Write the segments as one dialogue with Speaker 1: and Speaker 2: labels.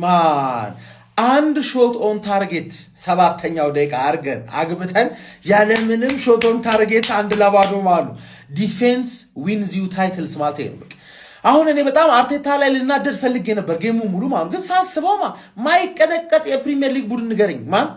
Speaker 1: ማን አንድ ሾት ኦን ታርጌት ሰባተኛው ደቂቃ አርገን አግብተን ያለምንም ሾት ኦን ታርጌት አንድ ለባዶ ማሉ ዲፌንስ ዊንዝ ዩ ታይትልስ ማለት ነው። አሁን እኔ በጣም አርቴታ ላይ ልናደድ ፈልጌ ነበር ጌሙ ሙሉ ማለት ግን ሳስበው ማይቀጠቀጥ የፕሪሚየር ሊግ ቡድን ንገረኝ ማን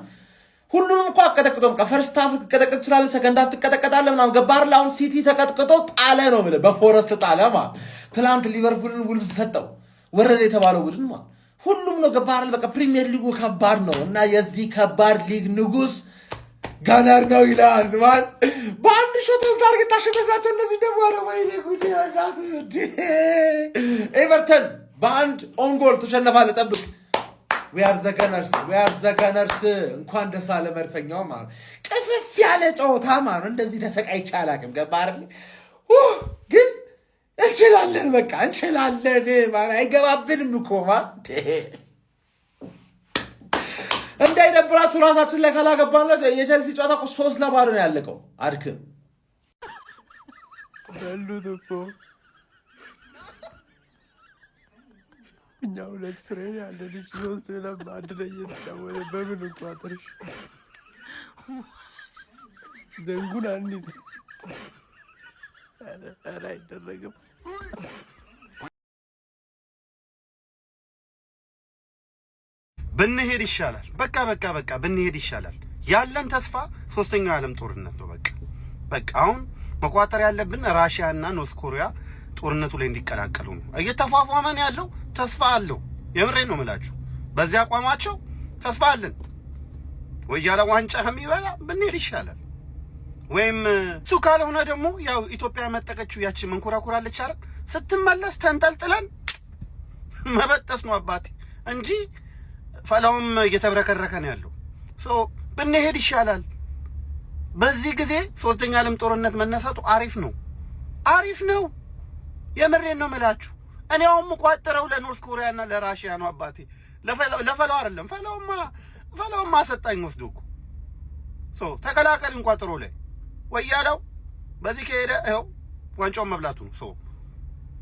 Speaker 1: ሁሉንም እኮ አቀጠቅጦም ፈርስት ሃፍ ተቀጠቅጥ ይችላል ሰከንድ ሃፍ ተቀጠቀጣለ ምናምን ገባር ላውን ሲቲ ተቀጥቅጦ ጣለ ነው ማለት በፎረስት ጣለ ማለት ትላንት ሊቨርፑልን ውልፍስ ሰጠው ወረደ የተባለው ቡድን ማለት ሁሉም ነው ገባር በቃ ፕሪሚየር ሊጉ ከባድ ነው እና የዚህ ከባድ ሊግ ንጉስ ጋናር ነው ይላል ማን በአንድ ሾት ታርጌት ታሸነፋቸው እነዚህ ደግሞ አረ ወይኔ ጉዴ አጋት ኤቨርተን በአንድ ኦን ጎል ተሸነፋለ ጠብቅ we are the gunners እንኳን ደስ አለ መድፈኛው ማለት ቅፍፍ ያለ ጨዋታ ማለት እንደዚህ ተሰቃይቻ አላቅም ገባር ግን እንችላለን በቃ እንችላለን ማለት አይገባብንም እኮ ማለት እንዳይደብራችሁ ራሳችን ላይ ካላገባን የቸልሲ ጨዋታ እኮ 3-0 ነው ያለቀው አድክም
Speaker 2: በሉት እኮ እኛው ለፍሬን ያለ ልጅ ሶስት ለማ አንድ ላይ የተጫወተ በምን እንኳን ዘንጉን አንይዝ ኧረ አይደረግም
Speaker 3: ብንሄድ ይሻላል በቃ ብንሄድ ይሻላል ያለን ተስፋ ሶስተኛው ዓለም ጦርነት ነው በቃ አሁን መቋጠር ያለብን ራሺያና ኖርዝ ኮሪያ ጦርነቱ ላይ እንዲቀላቀሉ ነው እየተፋፋመን ያለው ተስፋ አለው የምሬ ነው ማለት በዚያ አቋማቸው ተስፋ አለን ወይ ያለ ዋንጫ የሚበላ ብንሄድ ይሻላል ወይም ሱ ካልሆነ ደግሞ ያው ኢትዮጵያ መጠቀችው ያቺ መንኮራኩራለች አይደል ስትመለስ ተንጠልጥለን መበጠስ ነው አባቴ እንጂ ፈላውም እየተብረከረከ ነው ያለው ብንሄድ ይሻላል በዚህ ጊዜ ሶስተኛ ዓለም ጦርነት መነሳቱ አሪፍ ነው የምሬን ነው ማለት እኔውም ቋጥረው ለኖርዝ ኮሪያና ለራሺያ ነው አባቴ ለፈላው አይደለም ፈላውማ ሰጣኝ ወስዶኩ ተከላከልን ቋጥሮ ላይ ወያለው በዚህ ከሄደ ይኸው ዋንጫው መብላቱ ነው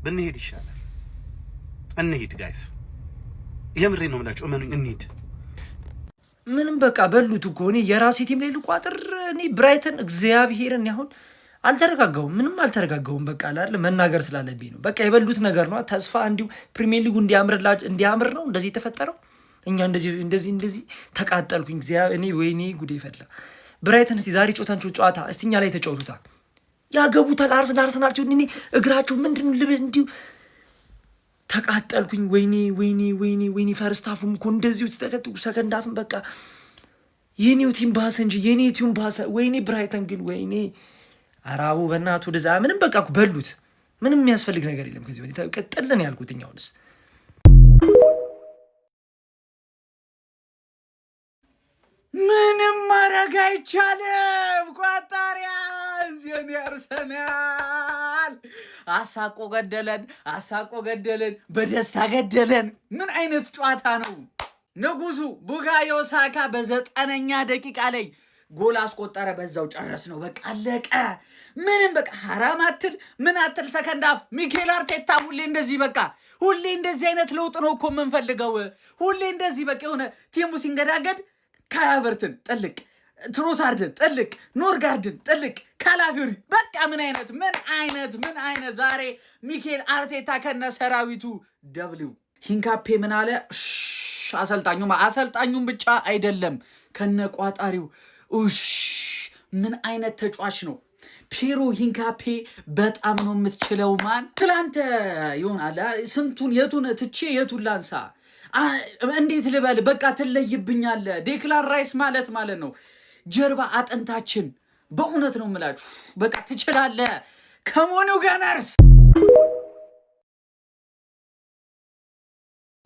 Speaker 3: ብንሄድ ይሻላል እንሂድ ጋይስ የምሬን ነው ማለት እንሂድ
Speaker 4: ምንም በቃ በሉት እኮ እኔ የራሴ ቲም ላይ ልቋጥር እኔ ብራይተን እግዚአብሔርን ያሁን ምንም አልተረጋጋውም በቃ አይደል መናገር ስላለብኝ ነው በቃ የበሉት ነገር ነው ተስፋ እንዲሁ ፕሪሚየር ሊጉ እንዲያምር ነው እንደዚህ ተፈጠረው እኛ እንደዚህ ተቃጠልኩኝ እኔ ወይኔ ጉዴ ፈላ ብራይተን እስቲ ዛሬ ጨዋታ እስቲኛ ላይ ተጫውቱታ ያገቡታል አርሰናል ሲሆን እኔ እግራቸው ምንድነው ልብ እንዲሁ ተቃጠልኩኝ ወይኔ ፈርስት ሃፉም እኮ እንደዚሁ ተከትኩ ሰከንድ ሃፍም በቃ የኔው ቲም ባሰ እንጂ የኔው ቲም ባሰ ወይኔ ብራይተን ግን ወይኔ አራቡ በእናቱ ደዛ ምንም በቃ በሉት ምንም የሚያስፈልግ ነገር የለም ከዚህ ወዲህ ተቀጥለን ያልኩትኛውንስ ምንም ማረግ አይቻልም ቋጣሪያ የኔ አርሰናል አሳቆ ገደለን በደስታ ገደለን ምን አይነት ጨዋታ ነው ንጉሱ ቡካዮ ሳካ በ9ኛ ደቂቃ ላይ ጎል አስቆጠረ በዛው ጨረስ ነው በቃ አለቀ ምንም በቃ ሐራም አትል ምን አትል ሰከንድ ሃፍ ሚኬል አርቴታ ሁሌ እንደዚህ አይነት ለውጥ ነው እኮ የምንፈልገው ሁሌ እንደዚህ በቃ የሆነ ቲሙ ሲንገዳገድ ካያቨርትን ጥልቅ ትሮሳርድን ጥልቅ ኖርጋርድን ጥልቅ ካላፊዮሪ በቃ ምን አይነት ዛሬ ሚኬል አርቴታ ከነ ሰራዊቱ ደብሊው ሂንካፔ ምን አለ አሰልጣኙም ብቻ አይደለም ከነ ቋጣሪው ምን አይነት ተጫዋች ነው ፒሮ ሂንካፔ በጣም ነው የምትችለው ማን ትላንት ይሆናል ስንቱን የቱን ትቼ የቱን ላንሳ እንዴት ልበል በቃ ትለይብኛል ዴክላን ራይስ ማለት ነው ጀርባ አጥንታችን በእውነት ነው የምላችሁ በቃ ትችላለህ ከሞኑ ጋናርስ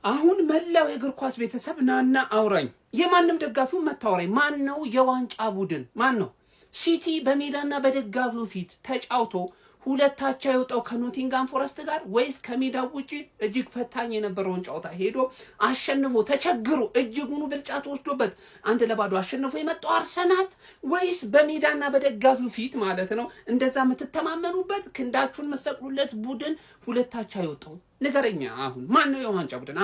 Speaker 5: አሁን መላው የእግር ኳስ ቤተሰብ ናና አውራኝ የማንም ደጋፊው መታወራኝ ማን ነው የዋንጫ ቡድን ማን ነው ሲቲ በሜዳና በደጋፊው ፊት ተጫውቶ ሁለታቸው የወጣው ከኖቲንጋም ፎረስት ጋር ወይስ ከሜዳው ውጪ እጅግ ፈታኝ የነበረውን ጨዋታ ሄዶ አሸንፎ ተቸግሮ እጅጉኑ ብልጫ ተወስዶበት 1-0 አሸንፎ የመጣው አርሰናል ወይስ በሜዳና በደጋፊው ፊት ማለት ነው እንደዛ የምትተማመኑበት ክንዳችሁን መሰቅሉለት ቡድን ሁለታቸው የወጣው? ንገረኛ። አሁን ማን ነው የዋንጫ ቡድን?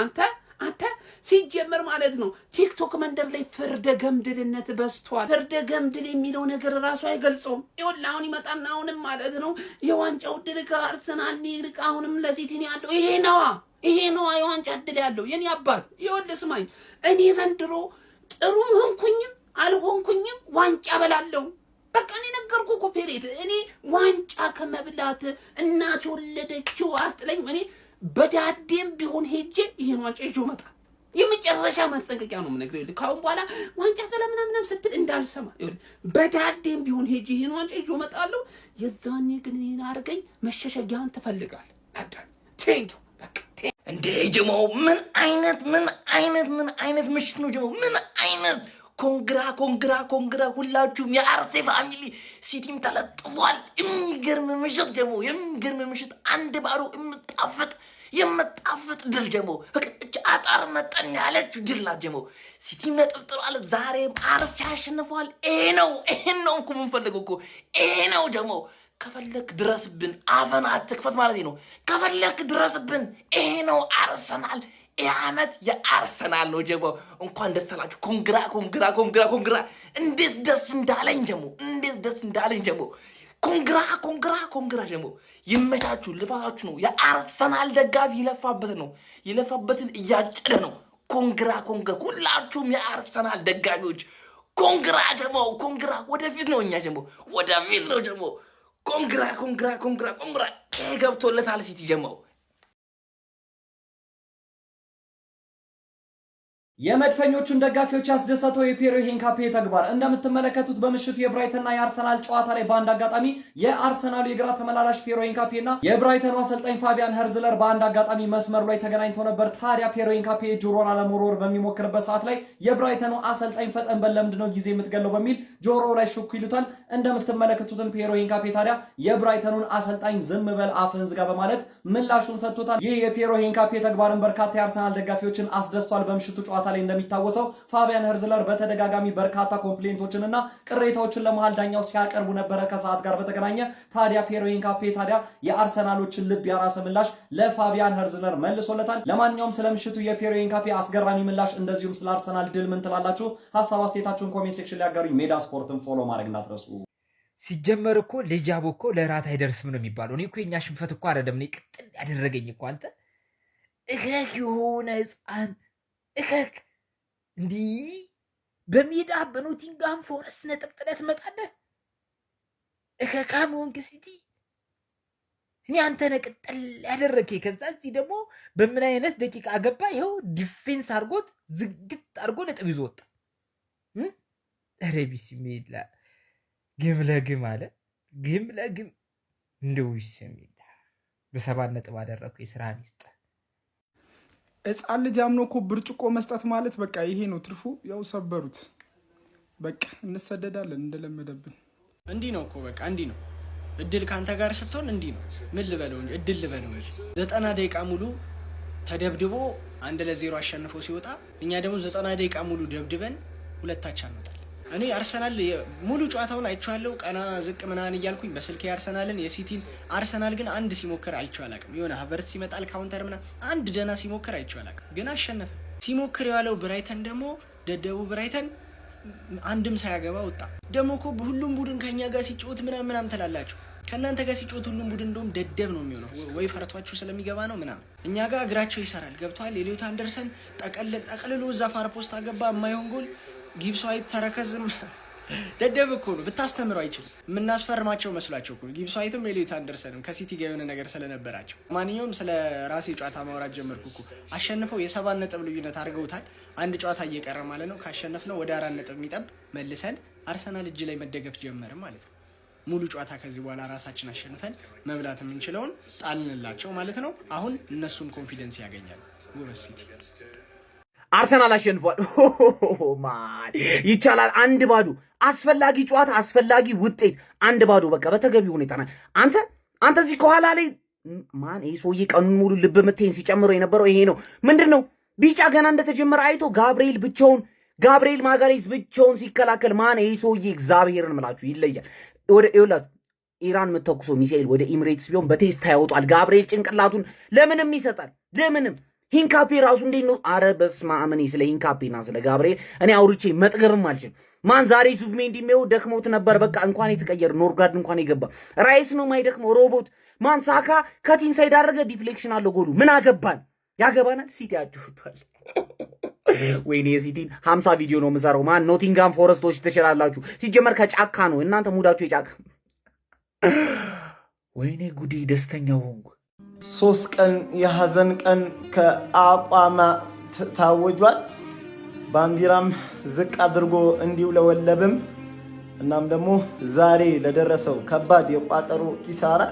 Speaker 5: አንተ ሲጀመር ማለት ነው ቲክቶክ መንደር ላይ ፍርደ ገምድልነት በዝቷል። ፍርደ ገምድል የሚለው ነገር ራሱ አይገልጸውም። ይኸውልህ አሁን ይመጣና አሁንም ማለት ነው የዋንጫው ድል ከአርሰናል ይልቅ አሁንም ለሲቲ ነው ያለው። ይሄ ነዋ የዋንጫ ድል ያለው የኔ አባት። ይኸውልህ ስማኝ፣ እኔ ዘንድሮ ጥሩም ሆንኩኝም አልሆንኩኝም ዋንጫ በላለሁ። በቃ እኔ ነገርኩህ እኮ ፔሬድ። እኔ ዋንጫ ከመብላት እናት ወለደችው አስጥለኝ። እኔ በዳዴም ቢሆን ሄጄ ይሄን ዋንጫ ይዤ መጣ። የመጨረሻ ማስጠንቀቂያ ነው የምነግርህ። ይኸውልህ ካሁን በኋላ ዋንጫ ስለምናምን ስትል እንዳልሰማ። ይኸውልህ በዳዴም ቢሆን ሄጄ ይሄን ዋንጫ ይዤ እመጣለሁ። የዛኔ ግን እኔን አድርገኝ መሸሸጊያን ትፈልጋለህ። አዳን ቴንኪው። በቃ
Speaker 6: እንዴ ጀማው ምን አይነት ምሽት ነው ጀማው? ምን አይነት ኮንግራ ሁላችሁም የአርሴ ፋሚሊ ሲቲም ተለጥፏል። የሚገርም ምሽት ጀማው፣ የሚገርም ምሽት። 1-0 የምጣፍጥ ድል ጀማው። በቃ አጣር መጠን ያለች ድል ናት ጀማው። ሲቲ ነጥብ ጥሏል። ዛሬም አርሴ ያሸንፈዋል። ይሄን ነው እኮ የምንፈልገው እኮ ይሄ ነው ጀማው። ከፈለክ ድረስብን፣ አፈን አትክፈት ማለት ነው። ከፈለክ ድረስብን። ይሄ ነው አርሰናል። የዓመት የአርሰናል ነው ጀሞ። እንኳን ደስ አላችሁ። ኮንግራ። እንዴት ደስ እንዳለኝ ጀሞ። ኮንግራ ጀሞ። ይመቻችሁ። ልፋታችሁ ነው። የአርሰናል ደጋፊ ይለፋበትን እያጨደ ነው። ኮንግራ። ሁላችሁም የአርሰናል ደጋፊዎች ኮንግራ ጀሞ። ኮንግራ። ወደፊት ነው እኛ ጀሞ፣ ወደፊት ነው ጀሞ። ኮንግራ። ገብቶለታል ሲቲ ጀሞ።
Speaker 7: የመድፈኞቹን ደጋፊዎች ያስደሰተው የፒየሮ ሂንካፔ ተግባር እንደምትመለከቱት በምሽቱ የብራይተንና የአርሰናል ጨዋታ ላይ በአንድ አጋጣሚ የአርሰናሉ የግራ ተመላላሽ ፒየሮ ሂንካፔና የብራይተኑ አሰልጣኝ ፋቢያን ሄርዝለር በአንድ አጋጣሚ መስመሩ ላይ ተገናኝተው ነበር። ታዲያ ፒየሮ ሂንካፔ ጆሮውን አለመወርወር በሚሞክርበት ሰዓት ላይ የብራይተኑ አሰልጣኝ ፈጠን በል ለምንድነው ጊዜ የምትገለው በሚል ጆሮው ላይ ሹክ ይሉታል። እንደምትመለከቱትም ፒየሮ ሂንካፔ ታዲያ የብራይተኑን አሰልጣኝ ዝም በል አፍህን ዝጋ በማለት ምላሹን ሰጥቶታል። ይህ የፒየሮ ሂንካፔ ተግባርን በርካታ የአርሰናል ደጋፊዎችን አስደስቷል። በምሽቱ ጨዋታ ላይ እንደሚታወሰው ፋቢያን ሄርዝለር በተደጋጋሚ በርካታ ኮምፕሌንቶችንና ቅሬታዎችን ለመሃል ዳኛው ሲያቀርቡ ነበረ ከሰዓት ጋር በተገናኘ። ታዲያ ፒየሮ ሂንካፔ ታዲያ የአርሰናሎችን ልብ ያራሰ ምላሽ ለፋቢያን ሄርዝለር መልሶለታል። ለማንኛውም ስለምሽቱ የፒየሮ ሂንካፔ አስገራሚ ምላሽ እንደዚሁም ስለ አርሰናል ድል ምን ትላላችሁ? ሀሳብ አስተያየታችሁን ኮሜንት ሴክሽን ላይ ያጋሩኝ። ሜዳ ስፖርትን ፎሎ ማድረግ እንዳትረሱ።
Speaker 8: ሲጀመር እኮ ልጃቦ እኮ ለራት አይደርስም ነው የሚባለው። እኔ እኮ የኛ ሽንፈት እኮ አይደለም እኔ ቅጥል ያደረገኝ እኮ አንተ እከክ የሆነ ህፃን እከክ እንዲህ በሜዳ በኖቲንጋም ፎረስት ነጥብ ጥለት መጣለህ። እከካም ወንክ ሲቲ እኔ አንተ ነቅጠል ያደረከኝ። ከዛ እዚህ ደግሞ በምን አይነት ደቂቃ ገባ? ይኸው ዲፌንስ አድርጎት ዝግት አድርጎ ነጥብ ይዞ ወጣ። ኧረ ቢስሚላ ግም ለግም አለ። ግም ለግም እንደው ቢስሚላ በ7 ነጥብ አደረኩ። የስራህን ይስጥህ።
Speaker 2: ሕፃን ልጅ አምኖ እኮ ብርጭቆ መስጠት ማለት በቃ ይሄ ነው ትርፉ። ያው ሰበሩት። በቃ እንሰደዳለን እንደለመደብን።
Speaker 9: እንዲህ ነው እኮ በቃ እንዲህ ነው። እድል ካንተ ጋር ስትሆን እንዲህ ነው። ምን ልበለው እንጂ እድል ልበለው እንጂ 90 ደቂቃ ሙሉ ተደብድቦ 1-0 አሸንፎ ሲወጣ እኛ ደግሞ 90 ደቂቃ ሙሉ ደብድበን ሁለታችን አመጣለን። እኔ አርሰናል ሙሉ ጨዋታውን አይቼዋለሁ። ቀና ዝቅ ምናምን እያልኩኝ በስልክ የአርሰናልን የሲቲን አርሰናል ግን አንድ ሲሞክር አይቼው አላውቅም። የሆነ ሀቨርትዝ ሲመጣል ካውንተር ምናምን አንድ ደህና ሲሞክር አይቼው አላውቅም። ግን አሸነፈ። ሲሞክር የዋለው ብራይተን ደግሞ ደደቡ ብራይተን አንድም ሳያገባ ወጣ። ደግሞ እኮ ሁሉም ቡድን ከኛ ጋር ሲጫወት ምናምን ትላላችሁ። ከእናንተ ጋር ሲጫወት ሁሉም ቡድን እንደውም ደደብ ነው የሚሆነው፣ ወይ ፈረቷችሁ ስለሚገባ ነው ምናምን። እኛ ጋር እግራቸው ይሰራል። ገብቷል። ኤሊዮት አንደርሰን ጠቅልሎ እዛ ፋር ፖስት አገባ። የማይሆን ጎል ጊብስዋይት ተረከዝም ደደብ እኮ ነው። ብታስተምረው አይችልም። የምናስፈርማቸው መስሏቸው እኮ ጊብስዋይትም ኤሊዮት አንደርሰንም ከሲቲ ጋር የሆነ ነገር ስለነበራቸው። ማንኛውም ስለ ራሴ ጨዋታ ማውራት ጀመርኩ እኮ። አሸንፈው የ7 ነጥብ ልዩነት አድርገውታል። አንድ ጨዋታ እየቀረ ማለት ነው። ካሸነፍነው ወደ 4 ነጥብ የሚጠብ መልሰን አርሰናል እጅ ላይ መደገፍ ጀመርም ማለት ነው። ሙሉ ጨዋታ ከዚህ በኋላ ራሳችን አሸንፈን መብላት የምንችለውን ጣልንላቸው ማለት ነው። አሁን እነሱም ኮንፊደንስ ያገኛሉ። ጎበዝ ሲቲ
Speaker 10: አርሰናል አሸንፏል። ማን ይቻላል። 1-0 አስፈላጊ ጨዋታ፣ አስፈላጊ ውጤት 1-0 በቃ በተገቢ ሁኔታ ነው። አንተ አንተ እዚህ ከኋላ ላይ ማን ይሄ ሰውዬ ቀኑን ሙሉ ልብ ምቴን ሲጨምረው የነበረው ይሄ ነው። ምንድነው ቢጫ ገና እንደተጀመረ አይቶ ጋብርኤል ማጋሌዝ ብቻውን ሲከላከል ማን ይሄ ሰውዬ እግዚአብሔርን ምላችሁ ይለያል። ወደ ይውላት ኢራን የምትተኩሰው ሚሳኤል ወደ ኢሚሬትስ ቢሆን በቴስታ ያወጣል። ጋብርኤል ጭንቅላቱን ለምንም ይሰጣል። ለምንም ሂንካፔ ራሱ እንዴት ነው? አረ በስመ አብ እኔ ስለ ሂንካፔና ስለ ጋብርኤል እኔ አውርቼ መጥገብም አልችልም። ማን ዛሬ ዙቢሜንዲ የሚው ደክሞት ነበር። በቃ እንኳን የተቀየረ ኖርጋርድ እንኳን የገባ ራይስ ነው ማይደክመው ሮቦት። ማን ሳካ ከቲንሳይድ አደረገ ዲፍሌክሽን አለው ጎሉ። ምን አገባን? ያገባናል። ሲቲ አጭሁታል። ወይኔ የሲቲን 50 ቪዲዮ ነው የምሰራው። ማን ኖቲንጋም ፎረስቶች ትችላላችሁ። ሲጀመር ከጫካ ነው እናንተ ሙዳችሁ የጫካ። ወይኔ ጉዴ ደስተኛ ሆንኩ።
Speaker 11: 3 ቀን የሐዘን ቀን ከአቋማ ታወጇል። ባንዲራም ዝቅ አድርጎ እንዲውለበለብም እናም ደግሞ ዛሬ ለደረሰው ከባድ የቋጠሮ ኪሳራ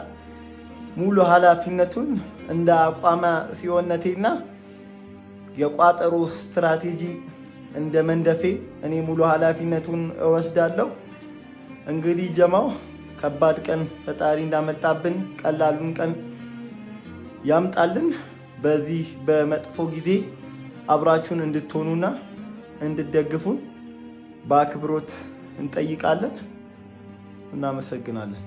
Speaker 11: ሙሉ ኃላፊነቱን እንደ አቋማ ሲሆነቴና የቋጠሮ ስትራቴጂ እንደ መንደፌ እኔ ሙሉ ኃላፊነቱን እወስዳለሁ። እንግዲህ ጀማው ከባድ ቀን ፈጣሪ እንዳመጣብን ቀላሉን ቀን ያምጣልን። በዚህ በመጥፎ ጊዜ አብራችሁን እንድትሆኑና እንድትደግፉን በአክብሮት እንጠይቃለን። እናመሰግናለን።